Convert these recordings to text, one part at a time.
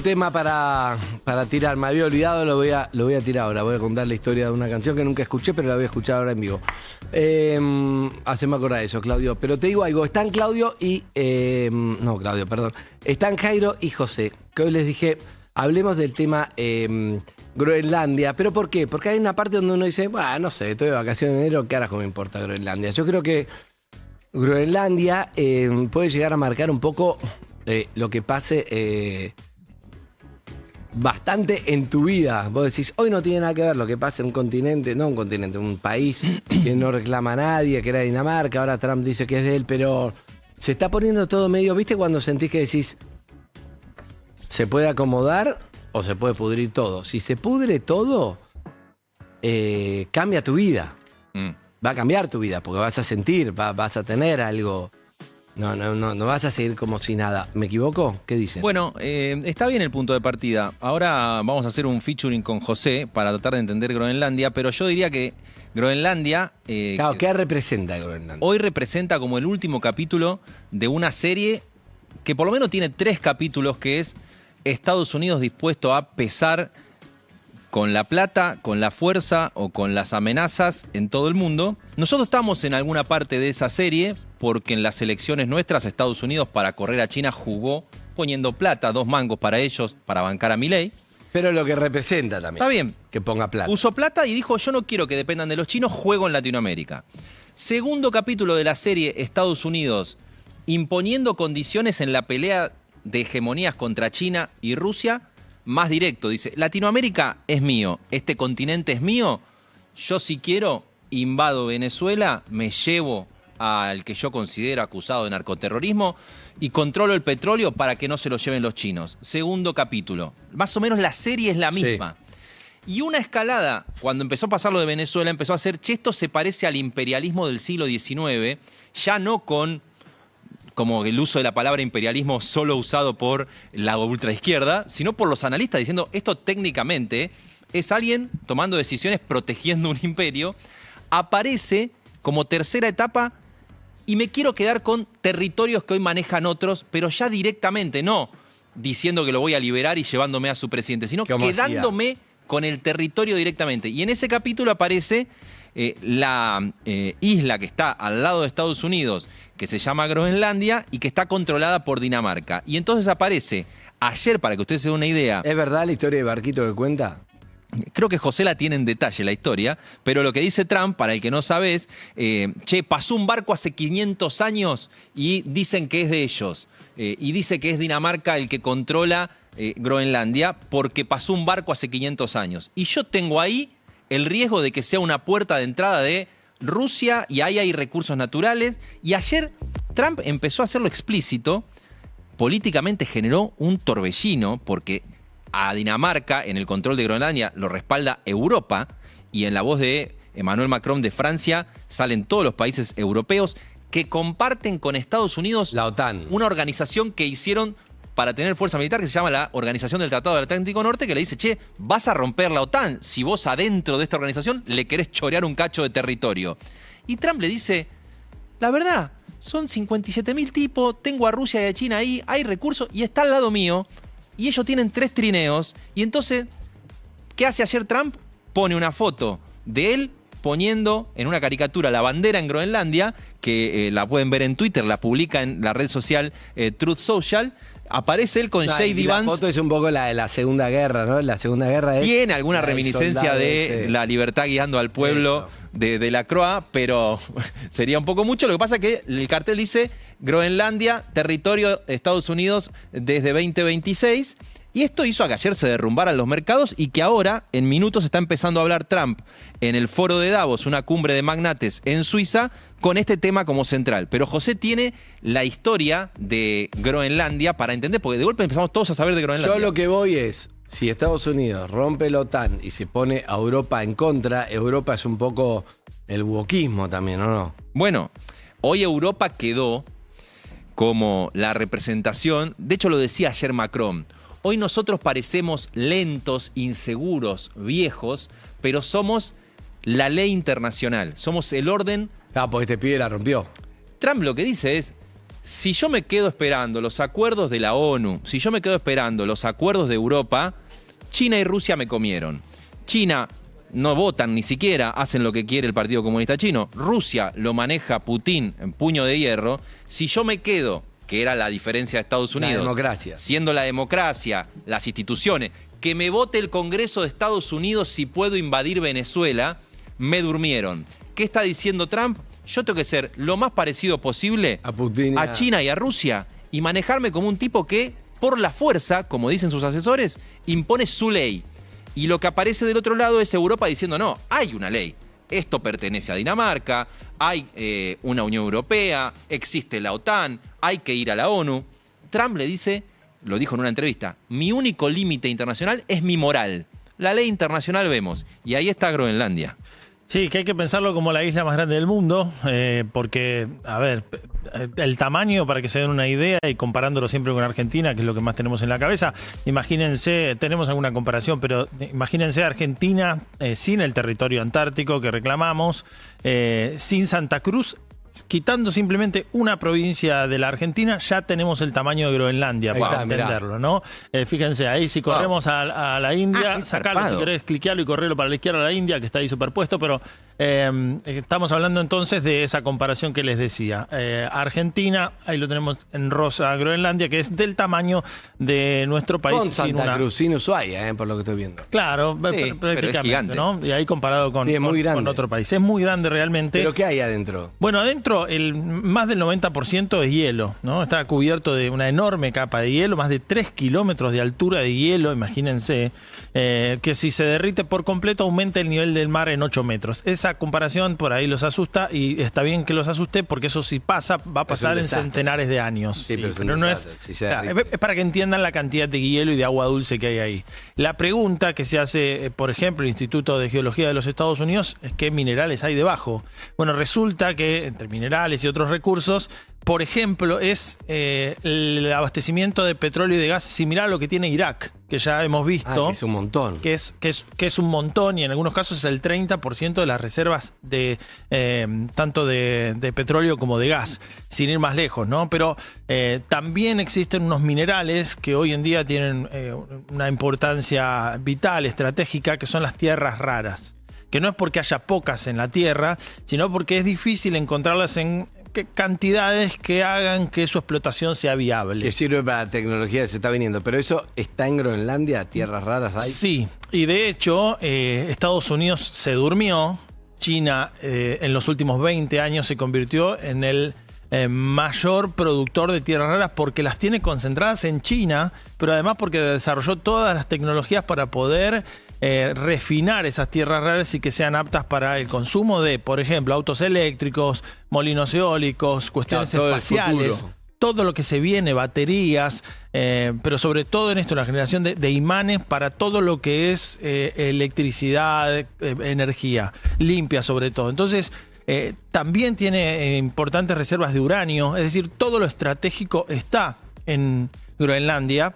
Tema para tirar, me había olvidado, lo voy a tirar ahora. Voy a contar la historia de una canción que nunca escuché, pero la voy a escuchar ahora en vivo. Haceme acordar de eso, Claudio. Pero te digo algo, están Claudio y... no, Claudio, perdón. Están Jairo y José, que hoy les dije, hablemos del tema Groenlandia. ¿Pero por qué? Porque hay una parte donde uno dice, bueno, no sé, estoy de vacaciones en enero, ¿qué carajo me importa Groenlandia? Yo creo que Groenlandia puede llegar a marcar un poco lo que pase... bastante en tu vida. Vos decís, hoy no tiene nada que ver lo que pasa en un continente, no un continente, un país que no reclama a nadie, que era Dinamarca, ahora Trump dice que es de él, pero se está poniendo todo medio, ¿viste? Cuando sentís que decís, ¿se puede acomodar o se puede pudrir todo? Si se pudre todo, cambia tu vida. Va a cambiar tu vida, porque vas a sentir, vas a tener algo... No vas a seguir como si nada. ¿Me equivoco? ¿Qué dicen? Bueno, está bien el punto de partida. Ahora vamos a hacer un featuring con José para tratar de entender Groenlandia, pero yo diría que Groenlandia... claro, ¿qué representa Groenlandia? Hoy representa como el último capítulo de una serie que por lo menos tiene 3 capítulos, que es Estados Unidos dispuesto a pesar con la plata, con la fuerza o con las amenazas en todo el mundo. Nosotros estamos en alguna parte de esa serie porque en las elecciones nuestras Estados Unidos para correr a China jugó poniendo plata, 2 mangos para ellos, para bancar a Milei. Pero lo que representa también. Está bien. Que ponga plata. Puso plata y dijo, yo no quiero que dependan de los chinos, juego en Latinoamérica. Segundo capítulo de la serie Estados Unidos imponiendo condiciones en la pelea de hegemonías contra China y Rusia, más directo. Dice, Latinoamérica es mío, este continente es mío, yo si quiero invado Venezuela, me llevo al que yo considero acusado de narcoterrorismo y controlo el petróleo para que no se lo lleven los chinos. Segundo capítulo. Más o menos la serie es la misma. Sí. Y una escalada, cuando empezó a pasar lo de Venezuela, empezó a hacer, che, esto se parece al imperialismo del siglo XIX, ya no con como el uso de la palabra imperialismo solo usado por la ultraizquierda, sino por los analistas diciendo, esto técnicamente es alguien tomando decisiones protegiendo un imperio. Aparece como tercera etapa y me quiero quedar con territorios que hoy manejan otros, pero ya directamente, no diciendo que lo voy a liberar y llevándome a su presidente, sino quedándome con el territorio directamente. Y en ese capítulo aparece la isla que está al lado de Estados Unidos, que se llama Groenlandia y que está controlada por Dinamarca. Y entonces aparece ayer, para que ustedes se den una idea... ¿Es verdad la historia de Barquito que cuenta? Creo que José la tiene en detalle la historia, pero lo que dice Trump, para el que no sabes, che, pasó un barco hace 500 años y dicen que es de ellos. Y dice que es Dinamarca el que controla Groenlandia porque pasó un barco hace 500 años. Y yo tengo ahí el riesgo de que sea una puerta de entrada de Rusia y ahí hay recursos naturales. Y ayer Trump empezó a hacerlo explícito, políticamente generó un torbellino porque... a Dinamarca, en el control de Groenlandia, lo respalda Europa, y en la voz de Emmanuel Macron de Francia salen todos los países europeos que comparten con Estados Unidos la OTAN, una organización que hicieron para tener fuerza militar que se llama la Organización del Tratado del Atlántico Norte, que le dice, che, vas a romper la OTAN si vos adentro de esta organización le querés chorear un cacho de territorio. Y Trump le dice, la verdad, son 57.000 tipos, tengo a Rusia y a China ahí, hay recursos y está al lado mío. Y ellos tienen 3 trineos. Y entonces, ¿qué hace ayer Trump? Pone una foto de él poniendo en una caricatura la bandera en Groenlandia, que la pueden ver en Twitter, la publica en la red social Truth Social. Aparece él con J.D. Vance. La foto es un poco la de la Segunda Guerra, ¿no? La Segunda Guerra es... Tiene alguna reminiscencia de la libertad guiando al pueblo de la Croa, pero sería un poco mucho. Lo que pasa es que el cartel dice Groenlandia, territorio de Estados Unidos desde 2026. Y esto hizo a que ayer se derrumbaran los mercados y que ahora, en minutos, está empezando a hablar Trump en el foro de Davos, una cumbre de magnates en Suiza, con este tema como central. Pero José tiene la historia de Groenlandia para entender, porque de golpe empezamos todos a saber de Groenlandia. Yo lo que voy es, si Estados Unidos rompe la OTAN y se pone a Europa en contra, Europa es un poco el wokismo también, ¿o no? Bueno, hoy Europa quedó como la representación, de hecho lo decía ayer Macron, hoy nosotros parecemos lentos, inseguros, viejos, pero somos la ley internacional, somos el orden. Ah, porque este pibe la rompió. Trump lo que dice es, si yo me quedo esperando los acuerdos de la ONU, si yo me quedo esperando los acuerdos de Europa, China y Rusia me comieron. China no votan ni siquiera, hacen lo que quiere el Partido Comunista Chino. Rusia lo maneja Putin en puño de hierro. Si yo me quedo, que era la diferencia de Estados Unidos, la democracia, siendo la democracia, las instituciones, que me vote el Congreso de Estados Unidos si puedo invadir Venezuela, me durmieron. ¿Qué está diciendo Trump? Yo tengo que ser lo más parecido posible a Putin, a China y a Rusia y manejarme como un tipo que, por la fuerza, como dicen sus asesores, impone su ley. Y lo que aparece del otro lado es Europa diciendo, no, hay una ley. Esto pertenece a Dinamarca, hay una Unión Europea, existe la OTAN, hay que ir a la ONU. Trump le dice, lo dijo en una entrevista, mi único límite internacional es mi moral. La ley internacional vemos. Y ahí está Groenlandia. Sí, que hay que pensarlo como la isla más grande del mundo, porque, a ver, el tamaño, para que se den una idea, y comparándolo siempre con Argentina, que es lo que más tenemos en la cabeza, imagínense, tenemos alguna comparación, pero imagínense Argentina sin el territorio antártico que reclamamos, sin Santa Cruz, quitando simplemente una provincia de la Argentina, ya tenemos el tamaño de Groenlandia, para entenderlo, ¿no? Fíjense, ahí si corremos a la India, sacalo si querés, cliquearlo y correrlo para la izquierda a la India, que está ahí superpuesto, pero estamos hablando entonces de esa comparación que les decía. Argentina, ahí lo tenemos en rosa, Groenlandia, que es del tamaño de nuestro país. Con Santa Cruz, sin Ushuaia, por lo que estoy viendo. Claro, sí, prácticamente, ¿no? Y ahí comparado con otro país. Es muy grande realmente. ¿Pero qué hay adentro? Bueno, adentro más del 90% es hielo, ¿no? Está cubierto de una enorme capa de hielo, más de 3 kilómetros de altura de hielo, imagínense, que si se derrite por completo aumenta el nivel del mar en 8 metros. Esa comparación por ahí los asusta y está bien que los asuste porque eso si pasa, va a pasar en centenares de años. Sí, pero no es... es para que entiendan la cantidad de hielo y de agua dulce que hay ahí. La pregunta que se hace, por ejemplo, el Instituto de Geología de los Estados Unidos es qué minerales hay debajo. Bueno, resulta que entre minerales y otros recursos, por ejemplo, es el abastecimiento de petróleo y de gas similar a lo que tiene Irak, que ya hemos visto. Que es un montón. Que es un montón y en algunos casos es el 30% de las reservas de tanto de petróleo como de gas, sin ir más lejos, ¿no? Pero también existen unos minerales que hoy en día tienen una importancia vital, estratégica, que son las tierras raras. Que no es porque haya pocas en la Tierra, sino porque es difícil encontrarlas en cantidades que hagan que su explotación sea viable. Que sirve para la tecnología que se está viniendo. ¿Pero eso está en Groenlandia? ¿Tierras raras hay? Sí, y de hecho Estados Unidos se durmió. China en los últimos 20 años se convirtió en el mayor productor de tierras raras porque las tiene concentradas en China, pero además porque desarrolló todas las tecnologías para poder refinar esas tierras raras y que sean aptas para el consumo de, por ejemplo, autos eléctricos, molinos eólicos, cuestiones espaciales, todo lo que se viene, baterías, pero sobre todo en esto, la generación de imanes para todo lo que es electricidad, energía limpia sobre todo. Entonces, también tiene importantes reservas de uranio, es decir, todo lo estratégico está en Groenlandia.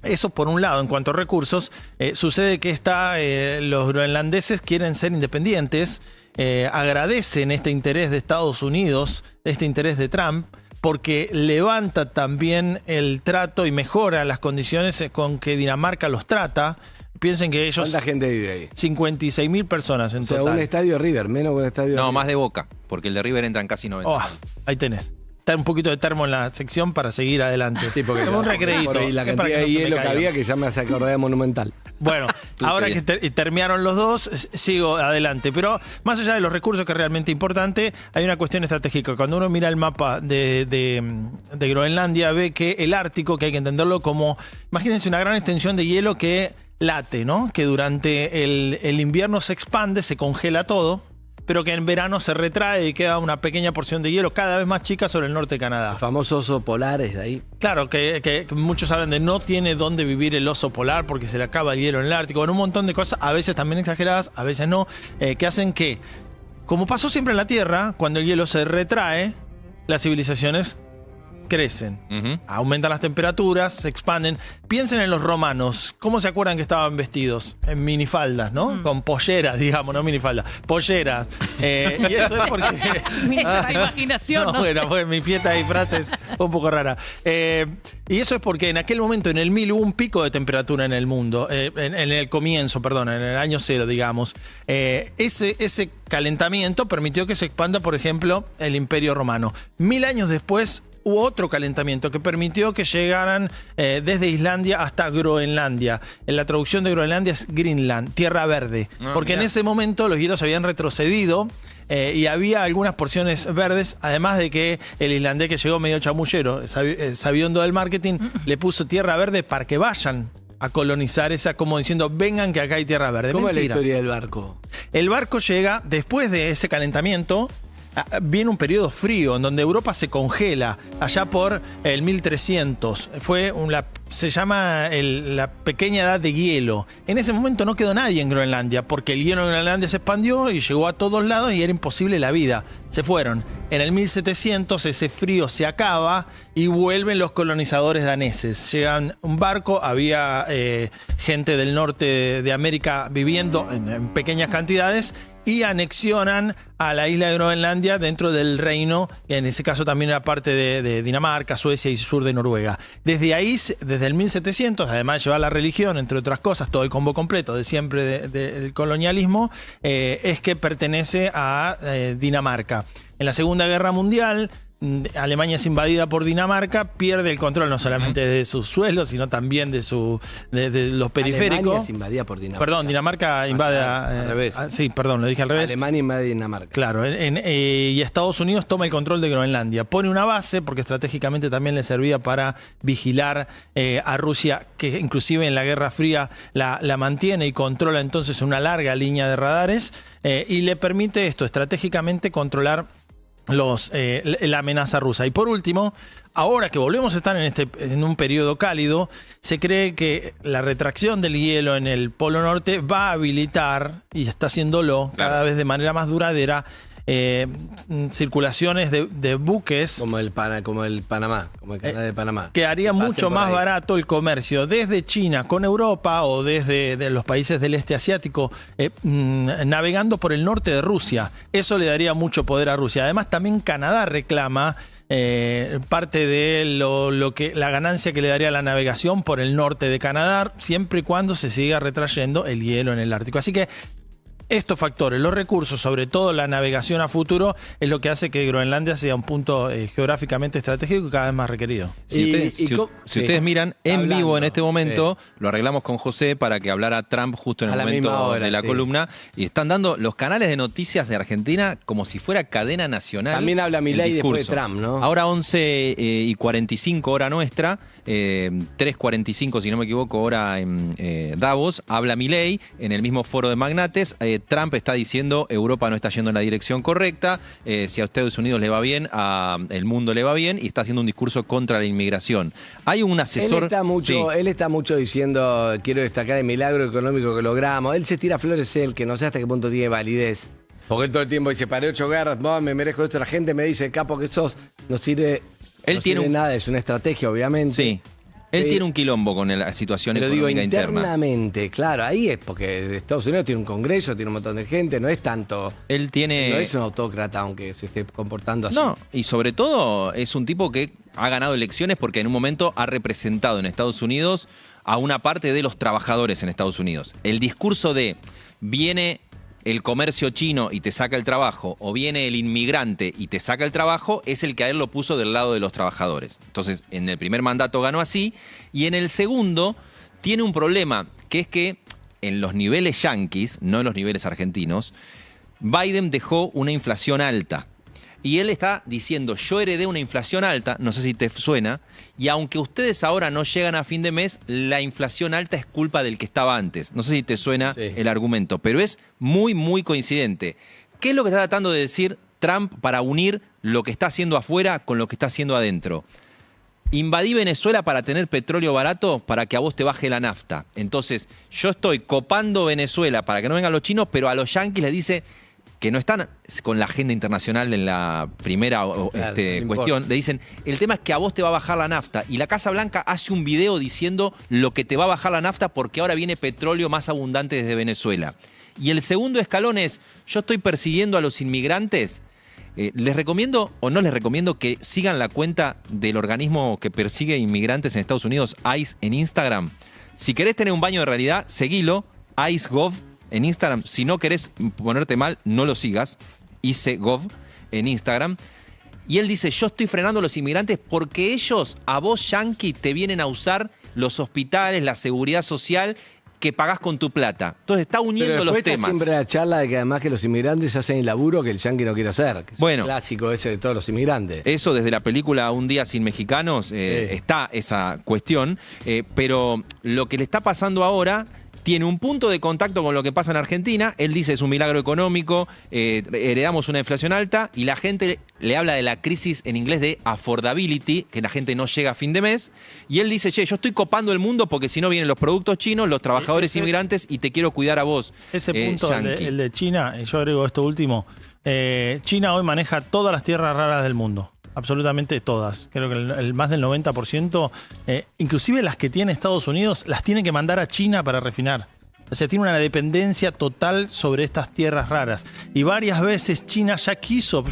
Eso por un lado, en cuanto a recursos, sucede que los groenlandeses quieren ser independientes, agradecen este interés de Estados Unidos, este interés de Trump, porque levanta también el trato y mejora las condiciones con que Dinamarca los trata. Piensen que ellos... ¿Cuánta gente vive ahí? 56.000 personas en total. Un estadio River, menos que un estadio No, River. Más de Boca, porque el de River entran casi 90. Oh, ahí tenés. Está un poquito de termo en la sección para seguir adelante. Sí, porque un recreíto. Y la cantidad de hielo que había que ya me hace acordar de Monumental. Bueno, ahora que terminaron los dos, sigo adelante. Pero más allá de los recursos, que es realmente importante, hay una cuestión estratégica. Cuando uno mira el mapa de Groenlandia, ve que el Ártico, que hay que entenderlo como, imagínense una gran extensión de hielo que late, ¿no? Que durante el invierno se expande, se congela todo, pero que en verano se retrae y queda una pequeña porción de hielo cada vez más chica sobre el norte de Canadá. Los famosos osos polares de ahí. Claro, que muchos hablan de no tiene dónde vivir el oso polar porque se le acaba el hielo en el Ártico. Bueno, un montón de cosas, a veces también exageradas, a veces no, que hacen que, como pasó siempre en la Tierra, cuando el hielo se retrae, las civilizaciones crecen. Ujú. Aumentan las temperaturas, se expanden. Piensen en los romanos. ¿Cómo se acuerdan que estaban vestidos? En minifaldas, ¿no? Con polleras, digamos, no minifaldas. Polleras. Y eso es porque... Esa imaginación, no sé. Bueno, pues mi fiesta de disfraces fue un poco rara. Y eso es porque en aquel momento, en el 1000, hubo un pico de temperatura en el mundo. En el comienzo, perdón, en el año 0, digamos. Ese calentamiento permitió que se expanda, por ejemplo, el Imperio Romano. 1000 años después hubo otro calentamiento que permitió que llegaran desde Islandia hasta Groenlandia. En la traducción de Groenlandia es Greenland, tierra verde. Porque en ese momento los hielos habían retrocedido y había algunas porciones verdes, además de que el islandés que llegó medio chamullero, sabiendo del marketing, le puso tierra verde para que vayan a colonizar esa, como diciendo, vengan que acá hay tierra verde. ¿Cómo es la Mentira. historia del barco? El barco llega después de ese calentamiento. Viene un periodo frío en donde Europa se congela allá por el 1300. Se llama la pequeña edad de hielo. En ese momento no quedó nadie en Groenlandia porque el hielo en Groenlandia se expandió y llegó a todos lados y era imposible la vida. Se fueron. En el 1700 ese frío se acaba y vuelven los colonizadores daneses. Llegan un barco, había gente del norte de América viviendo en pequeñas cantidades y anexionan a la isla de Groenlandia dentro del reino, que en ese caso también era parte de Dinamarca, Suecia y sur de Noruega. Desde ahí, desde el 1700, además de llevar la religión, entre otras cosas, todo el combo completo de siempre del colonialismo, es que pertenece a Dinamarca. En la Segunda Guerra Mundial, Alemania es invadida por Dinamarca, pierde el control no solamente de sus suelos, sino también de los periféricos. Alemania es invadida por Dinamarca. Perdón, Dinamarca invade al revés. sí, perdón, lo dije al revés. Alemania invade Dinamarca. Claro, y Estados Unidos toma el control de Groenlandia. Pone una base, porque estratégicamente también le servía para vigilar a Rusia, que inclusive en la Guerra Fría la mantiene y controla entonces una larga línea de radares, y le permite esto, estratégicamente controlar la amenaza rusa. Y por último, ahora que volvemos a estar en un periodo cálido, se cree que la retracción del hielo en el Polo Norte va a habilitar, y está haciéndolo cada vez de manera más duradera, circulaciones de buques Como el Panamá, como el canal de Panamá. que haría Pasen mucho por más ahí. barato el comercio desde China con Europa o desde los países del este asiático, navegando por el norte de Rusia. Eso le daría mucho poder a Rusia. Además, también Canadá reclama parte de la ganancia que le daría la navegación por el norte de Canadá, siempre y cuando se siga retrayendo el hielo en el Ártico. Así que estos factores, los recursos, sobre todo la navegación a futuro, es lo que hace que Groenlandia sea un punto geográficamente estratégico y cada vez más requerido. Si ustedes miran en vivo en este momento, lo arreglamos con José para que hablara Trump justo en el A la misma momento hora, de la sí. columna. Y están dando los canales de noticias de Argentina como si fuera cadena nacional. También habla el Milei después de discurso. Trump, ¿no? Ahora 11 y 45 hora nuestra, 3:45 si no me equivoco hora en Davos, habla Milei en el mismo foro de magnates. Trump está diciendo Europa no está yendo en la dirección correcta, si a Estados Unidos le va bien, el mundo le va bien, y está haciendo un discurso contra la inmigración. Hay un asesor... Él está mucho diciendo, quiero destacar el milagro económico que logramos. Él se tira flores, que no sé hasta qué punto tiene validez. Porque él todo el tiempo dice, paré 8 guerras, me merezco esto. La gente me dice, capo que sos, no sirve, nada, es una estrategia, obviamente. Sí. Él tiene un quilombo con la situación Pero digo, económica interna. internamente, claro, ahí es porque Estados Unidos tiene un congreso, tiene un montón de gente, no es tanto... Él tiene... No es un autócrata, aunque se esté comportando así. No, y sobre todo es un tipo que ha ganado elecciones porque en un momento ha representado en Estados Unidos a una parte de los trabajadores en Estados Unidos. El discurso de viene el comercio chino y te saca el trabajo, o viene el inmigrante y te saca el trabajo, es el que a él lo puso del lado de los trabajadores. Entonces, en el primer mandato ganó así, y en el segundo tiene un problema, que es que en los niveles yanquis, no en los niveles argentinos, Biden dejó una inflación alta. Y él está diciendo, yo heredé una inflación alta, no sé si te suena, y aunque ustedes ahora no llegan a fin de mes, la inflación alta es culpa del que estaba antes. No sé si te suena el argumento, pero es muy, muy coincidente. ¿Qué es lo que está tratando de decir Trump para unir lo que está haciendo afuera con lo que está haciendo adentro? Invadí Venezuela para tener petróleo barato para que a vos te baje la nafta. Entonces, yo estoy copando Venezuela para que no vengan los chinos, pero a los yanquis les dice... que no están con la agenda internacional en la primera cuestión, le dicen, el tema es que a vos te va a bajar la nafta. Y la Casa Blanca hace un video diciendo lo que te va a bajar la nafta porque ahora viene petróleo más abundante desde Venezuela. Y el segundo escalón es, yo estoy persiguiendo a los inmigrantes. Les recomiendo o no les recomiendo que sigan la cuenta del organismo que persigue inmigrantes en Estados Unidos, ICE, en Instagram. Si querés tener un baño de realidad, seguilo, ICE.gov en Instagram. Si no querés ponerte mal, no lo sigas, ICE.gov en Instagram. Y él dice, yo estoy frenando a los inmigrantes porque ellos, a vos, yankee, te vienen a usar los hospitales, la seguridad social que pagás con tu plata. Entonces está uniendo los temas. Siempre la charla de que además que los inmigrantes hacen el laburo que el yanqui no quiere hacer. Que es un clásico ese de todos los inmigrantes. Eso desde la película Un Día Sin Mexicanos está esa cuestión. Pero lo que le está pasando ahora tiene un punto de contacto con lo que pasa en Argentina. Él dice es un milagro económico, heredamos una inflación alta y la gente le habla de la crisis en inglés de affordability, que la gente no llega a fin de mes. Y él dice, che, yo estoy copando el mundo porque si no vienen los productos chinos, los trabajadores inmigrantes y te quiero cuidar a vos. Ese punto, el de China, yo agrego esto último, China hoy maneja todas las tierras raras del mundo. Absolutamente todas. Creo que el más del 90%, inclusive las que tiene Estados Unidos, las tiene que mandar a China para refinar. O sea, tiene una dependencia total sobre estas tierras raras. Y varias veces China ya quiso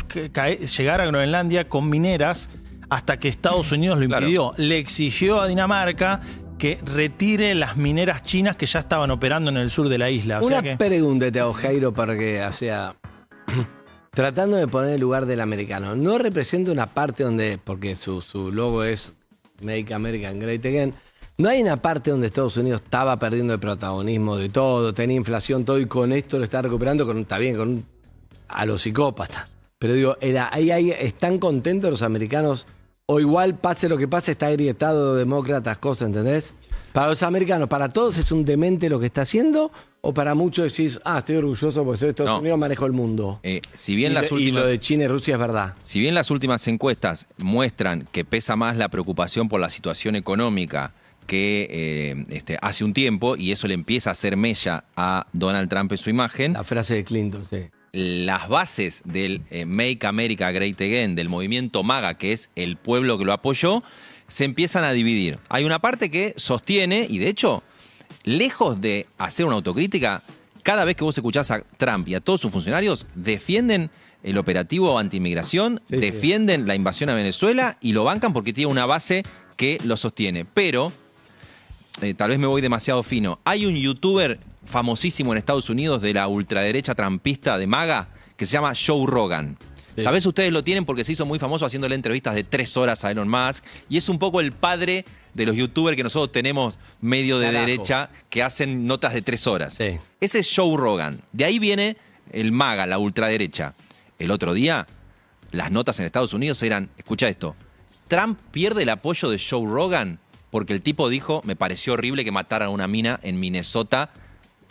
llegar a Groenlandia con mineras hasta que Estados Unidos lo impidió. Claro. Le exigió a Dinamarca que retire las mineras chinas que ya estaban operando en el sur de la isla. Una pregunta te hago, Jairo, para que sea... Tratando de poner el lugar del americano, ¿no representa una parte donde, porque su logo es Make America Great Again, no hay una parte donde Estados Unidos estaba perdiendo el protagonismo de todo, tenía inflación, todo, y con esto lo está recuperando, a los psicópatas? Pero digo, ¿están contentos los americanos? O igual, pase lo que pase, está agrietado demócratas, cosas, ¿entendés? Para los americanos, ¿para todos es un demente lo que está haciendo? ¿O para muchos decís, estoy orgulloso porque soy de Estados Unidos, manejo el mundo? Si bien y lo de China y Rusia es verdad. Si bien las últimas encuestas muestran que pesa más la preocupación por la situación económica que hace un tiempo, y eso le empieza a hacer mella a Donald Trump en su imagen. La frase de Clinton, sí. Las bases del Make America Great Again, del movimiento MAGA, que es el pueblo que lo apoyó, se empiezan a dividir. Hay una parte que sostiene, y de hecho, lejos de hacer una autocrítica, cada vez que vos escuchás a Trump y a todos sus funcionarios, defienden el operativo anti-inmigración, defienden la invasión a Venezuela y lo bancan porque tiene una base que lo sostiene. Pero, tal vez me voy demasiado fino, hay un youtuber famosísimo en Estados Unidos de la ultraderecha trampista de MAGA que se llama Joe Rogan. Tal vez ustedes lo tienen porque se hizo muy famoso haciéndole entrevistas de 3 horas a Elon Musk y es un poco el padre de los youtubers que nosotros tenemos medio de derecha que hacen notas de 3 horas. Sí. Ese es Joe Rogan. De ahí viene el MAGA, la ultraderecha. El otro día, las notas en Estados Unidos eran, escucha esto, Trump pierde el apoyo de Joe Rogan porque el tipo dijo, me pareció horrible que mataran a una mina en Minnesota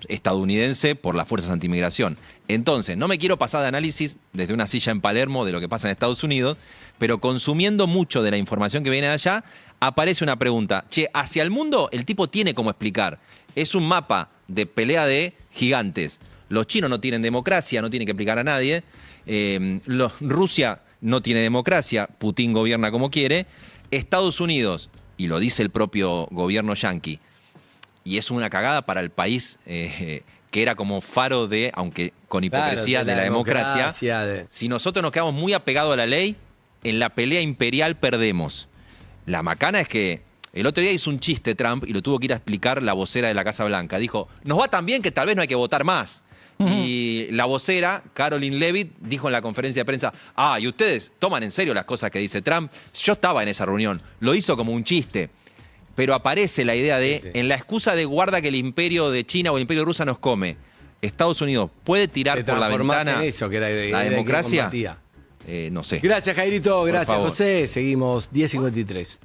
estadounidense por las fuerzas anti-inmigración. Entonces, no me quiero pasar de análisis desde una silla en Palermo de lo que pasa en Estados Unidos, pero consumiendo mucho de la información que viene de allá, aparece una pregunta. Che, hacia el mundo el tipo tiene cómo explicar. Es un mapa de pelea de gigantes. Los chinos no tienen democracia, no tienen que explicar a nadie. Rusia no tiene democracia, Putin gobierna como quiere. Estados Unidos, y lo dice el propio gobierno yanqui, y es una cagada para el país que era como faro de, aunque con hipocresía, de la democracia. Si nosotros nos quedamos muy apegados a la ley, en la pelea imperial perdemos. La macana es que el otro día hizo un chiste Trump y lo tuvo que ir a explicar la vocera de la Casa Blanca. Dijo, nos va tan bien que tal vez no hay que votar más. Y la vocera, Caroline Leavitt, dijo en la conferencia de prensa, y ustedes toman en serio las cosas que dice Trump. Yo estaba en esa reunión, lo hizo como un chiste. Pero aparece la idea de, en la excusa de guarda que el imperio de China o el imperio ruso nos come, Estados Unidos puede tirar por la ventana en eso, que era la democracia. No sé. Gracias, Jairito. Gracias, José. Seguimos 10:53.